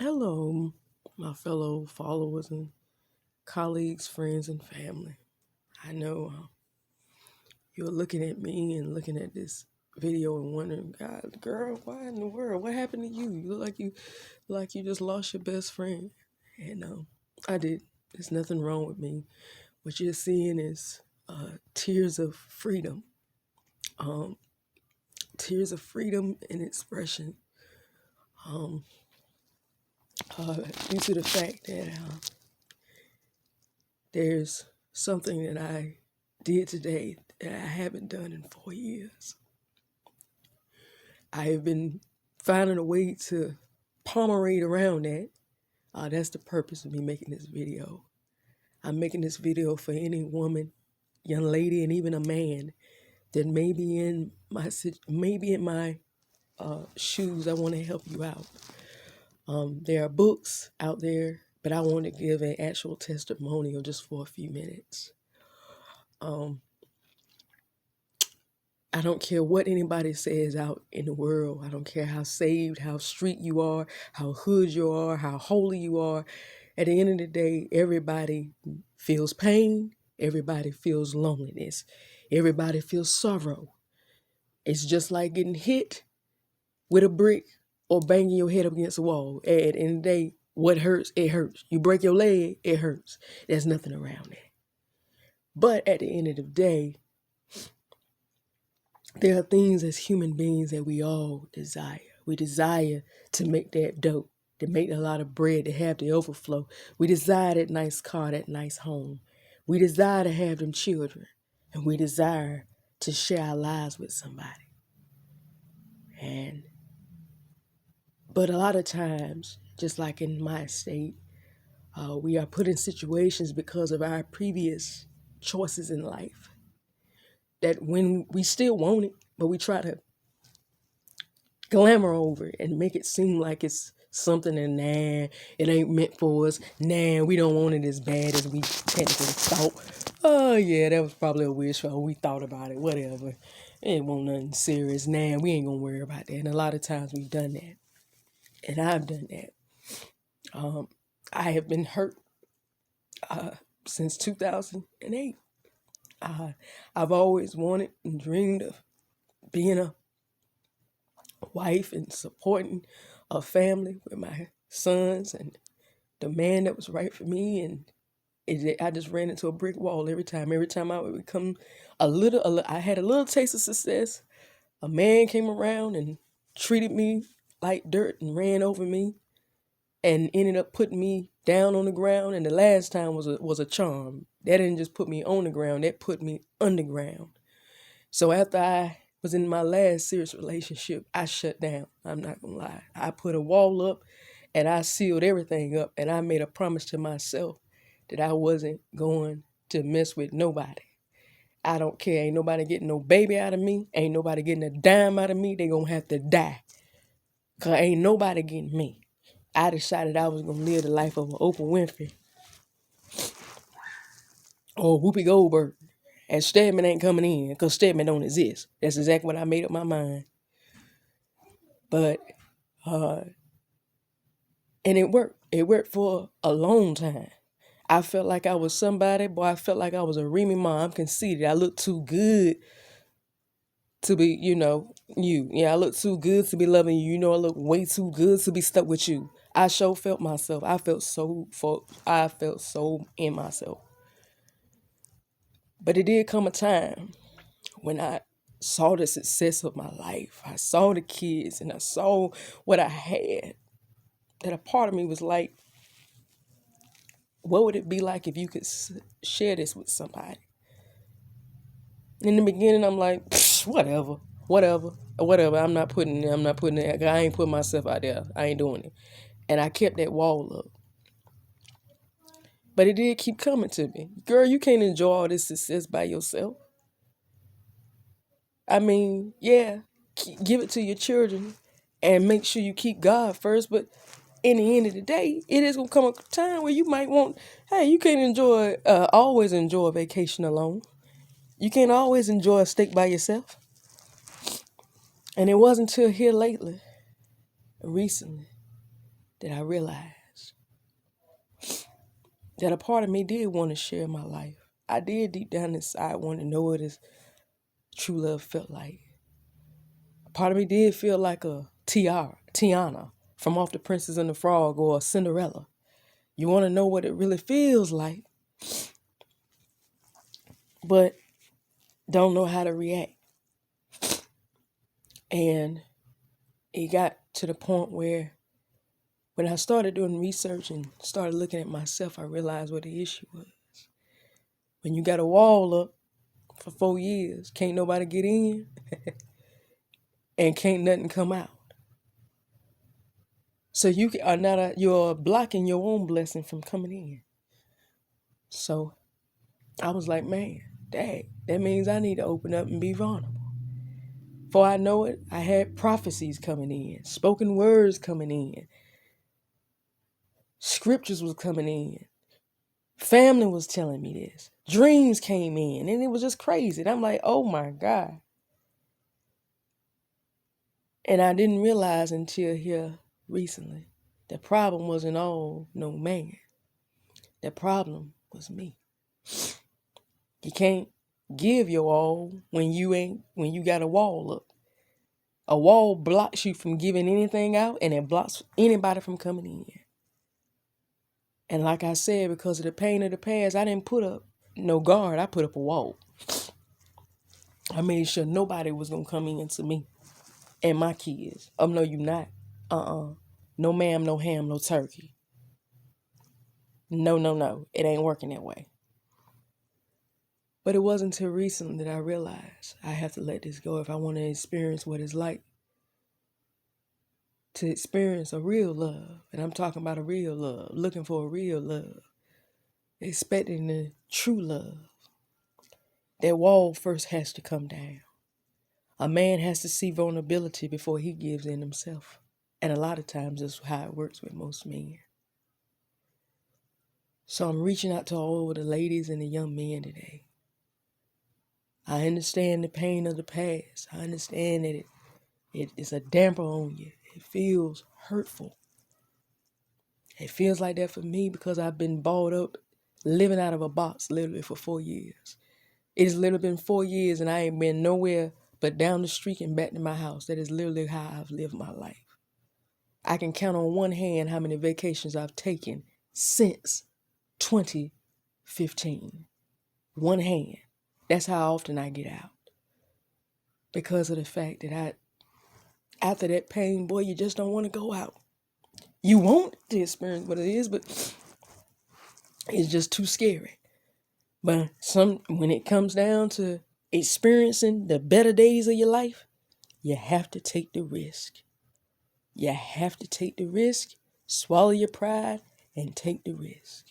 Hello, my fellow followers and colleagues, friends, and family. I know you're looking at me and looking at this video and wondering, God, girl, why in the world? What happened to you? You look like you just lost your best friend. And I did. There's nothing wrong with me. What you're seeing is tears of freedom, um, tears of freedom and expression. Um, Due to the fact that there's something that I did today that I haven't done in 4 years. I have been finding a way to pommerate around that. That's the purpose of me making this video. I'm making this video for any woman, young lady, and even a man that may be in my shoes. I want to help you out. There are books out there, but I want to give an actual testimonial just for a few minutes. I don't care what anybody says out in the world. I don't care how saved, how street you are, how hood you are, how holy you are. At the end of the day, everybody feels pain. Everybody feels loneliness. Everybody feels sorrow. It's just like getting hit with a brick or banging your head up against a wall. At the end of the day, what hurts, it hurts. You break your leg, it hurts. There's nothing around that. But at the end of the day, there are things as human beings that we all desire. We desire to make that dough, to make a lot of bread, to have the overflow. We desire that nice car, that nice home. We desire to have them children. And we desire to share our lives with somebody. But a lot of times, just like in my state, we are put in situations because of our previous choices in life that when we still want it, but we try to glamour over it and make it seem like it's something and it ain't meant for us. We don't want it as bad as we technically thought. Oh yeah, that was probably a wish. We thought about it, whatever. It won't nothing serious. We ain't gonna worry about that. And a lot of times we've done that. And I've done that. I have been hurt since 2008. I've always wanted and dreamed of being a wife and supporting a family with my sons and the man that was right for me. And I just ran into a brick wall every time. Every time I would become I had a little taste of success. A man came around and treated me like dirt and ran over me and ended up putting me down on the ground. And the last time was a charm. That didn't just put me on the ground, that put me underground. So after I was in my last serious relationship, I shut down. I'm not gonna lie. I put a wall up and I sealed everything up, and I made a promise to myself that I wasn't going to mess with nobody. I don't care. Ain't nobody getting no baby out of me. Ain't nobody getting a dime out of me. They gonna have to die. Cause ain't nobody getting me. I decided I was gonna live the life of an Oprah Winfrey or Whoopi Goldberg. And Stedman ain't coming in because Stedman don't exist. That's exactly what I made up my mind. But, and it worked. It worked for a long time. I felt like I was somebody. Boy, I felt like I was a Remy Ma. I'm conceited. I looked too good to be, you. Yeah, I look too good to be loving you. I look way too good to be stuck with you. I sure felt myself. I felt so in myself. But it did come a time when I saw the success of my life. I saw the kids and I saw what I had. That a part of me was like, what would it be like if you could share this with somebody? In the beginning, I'm like, whatever. I'm not putting it. I ain't putting myself out there. I ain't doing it. And I kept that wall up. But it did keep coming to me. Girl, you can't enjoy all this success by yourself. I mean, yeah, give it to your children and make sure you keep God first. But in the end of the day, it is going to come a time where you might want, hey, you can't always enjoy a vacation alone. You can't always enjoy a steak by yourself. And it wasn't until here lately, recently, that I realized that a part of me did want to share my life. I did deep down inside want to know what his true love felt like. A part of me did feel like a Tiana from Off the Princess and the Frog or a Cinderella. You want to know what it really feels like, but don't know how to react. And it got to the point where when I started doing research and started looking at myself, I realized what the issue was. When you got a wall up for 4 years, can't nobody get in and can't nothing come out. So you're blocking your own blessing from coming in. So I was like, man, dang, that means I need to open up and be vulnerable. Before I know it, I had prophecies coming in, spoken words coming in, scriptures was coming in, family was telling me this, dreams came in, and it was just crazy. And I'm like, oh my God. And I didn't realize until here recently, the problem wasn't all no man. The problem was me. You can't give your all when you got a wall up. A wall blocks you from giving anything out, and it blocks anybody from coming in. And like I said, because of the pain of the past, I didn't put up no guard. I put up a wall. I made sure nobody was going to come in to me and my kids. Oh, no, you not. No ma'am, no ham, no turkey. No. It ain't working that way. But it wasn't until recently that I realized I have to let this go if I want to experience what it's like to experience a real love. And I'm talking about a real love, looking for a real love, expecting the true love. That wall first has to come down. A man has to see vulnerability before he gives in himself. And a lot of times that's how it works with most men. So I'm reaching out to all the ladies and the young men today. I understand the pain of the past. I understand that it's a damper on you. It feels hurtful. It feels like that for me because I've been balled up living out of a box literally for 4 years. It has literally been 4 years and I ain't been nowhere but down the street and back to my house. That is literally how I've lived my life. I can count on one hand how many vacations I've taken since 2015. One hand. That's how often I get out. Because of the fact that after that pain, boy, you just don't want to go out. You want to experience what it is, but it's just too scary. But when it comes down to experiencing the better days of your life, you have to take the risk. You have to take the risk, swallow your pride, and take the risk.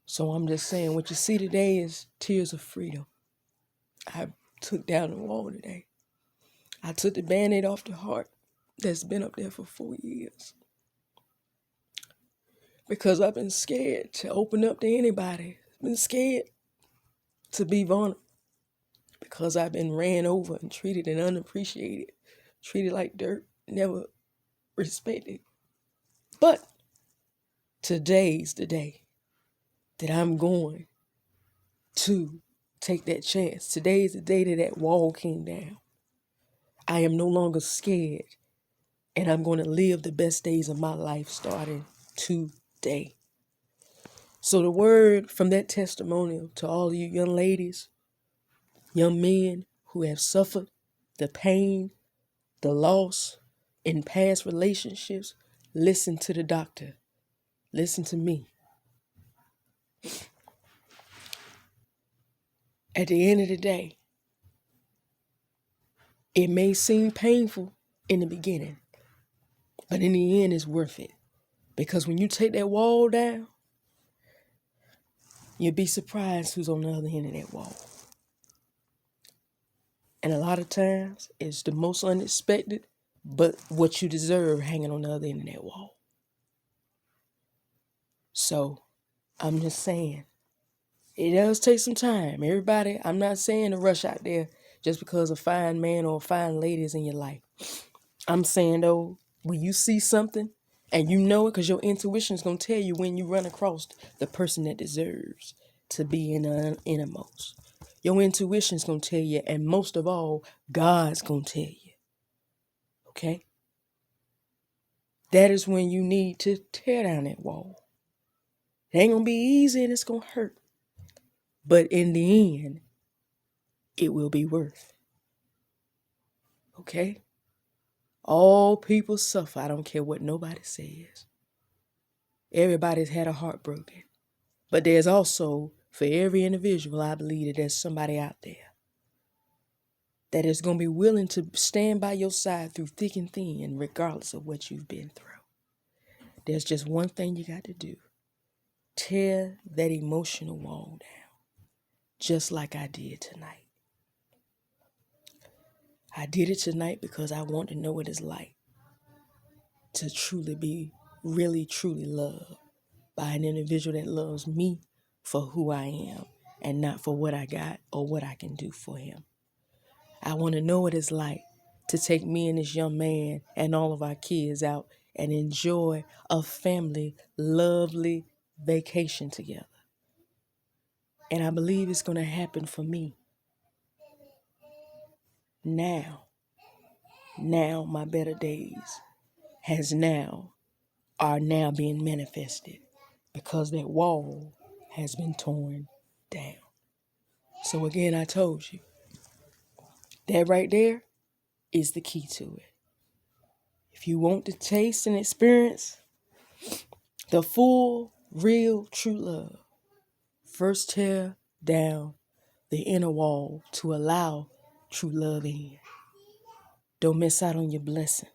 So I'm just saying, what you see today is tears of freedom. I took down the wall today. I took the Band-Aid off the heart that's been up there for 4 years. Because I've been scared to open up to anybody. I've been scared to be vulnerable. Because I've been ran over and treated and unappreciated. Treated like dirt, never respected. But today's the day that I'm going to take that chance. Today's the day that wall came down. I am no longer scared. And I'm going to live the best days of my life starting today. So the word from that testimonial to all of you young ladies, young men who have suffered the pain, the loss in past relationships, listen to the doctor. Listen to me. At the end of the day, it may seem painful in the beginning, but in the end, it's worth it. Because when you take that wall down, you'll be surprised who's on the other end of that wall. And a lot of times, it's the most unexpected, but what you deserve hanging on the other end of that wall. So, I'm just saying, it does take some time. Everybody, I'm not saying to rush out there just because a fine man or a fine lady is in your life. I'm saying, though, when you see something And you know it because your intuition is going to tell you when you run across the person that deserves to be in the innermost. Your intuition is going to tell you, and most of all, God's going to tell you. Okay? That is when you need to tear down that wall. It ain't going to be easy and it's going to hurt. But in the end, it will be worth. Okay? All people suffer. I don't care what nobody says. Everybody's had a heart broken. But there's also, for every individual, I believe that there's somebody out there that is going to be willing to stand by your side through thick and thin, regardless of what you've been through. There's just one thing you got to do. Tear that emotional wall down, just like I did tonight. I did it tonight because I want to know what it's like to truly be really, truly loved by an individual that loves me for who I am and not for what I got or what I can do for him. I want to know what it's like to take me and this young man and all of our kids out and enjoy a family, lovely vacation together. And I believe it's going to happen for me. Now my better days are now being manifested because that wall has been torn down. So again, I told you, that right there is the key to it. If you want to taste and experience the full, real, true love, first tear down the inner wall to allow true love in. Don't miss out on your blessing.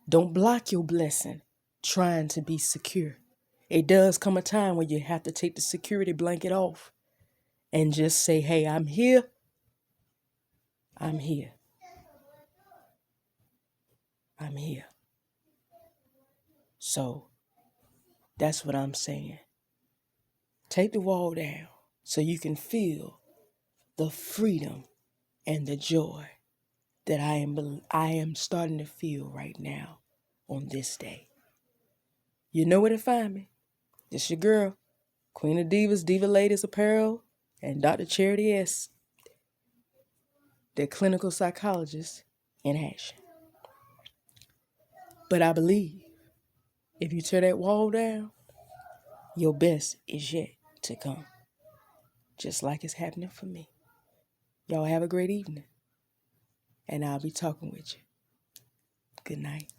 Don't block your blessing trying to be secure. It does come a time where you have to take the security blanket off and just say, hey, I'm here. I'm here. I'm here. So that's what I'm saying. Take the wall down so you can feel the freedom and the joy that I am starting to feel right now on this day. You know where to find me. It's your girl, Queen of Divas, Diva Ladies Apparel, and Dr. Charity S., the clinical psychologist in action. But I believe if you tear that wall down, your best is yet to come. Just like it's happening for me. Y'all have a great evening. And I'll be talking with you. Good night.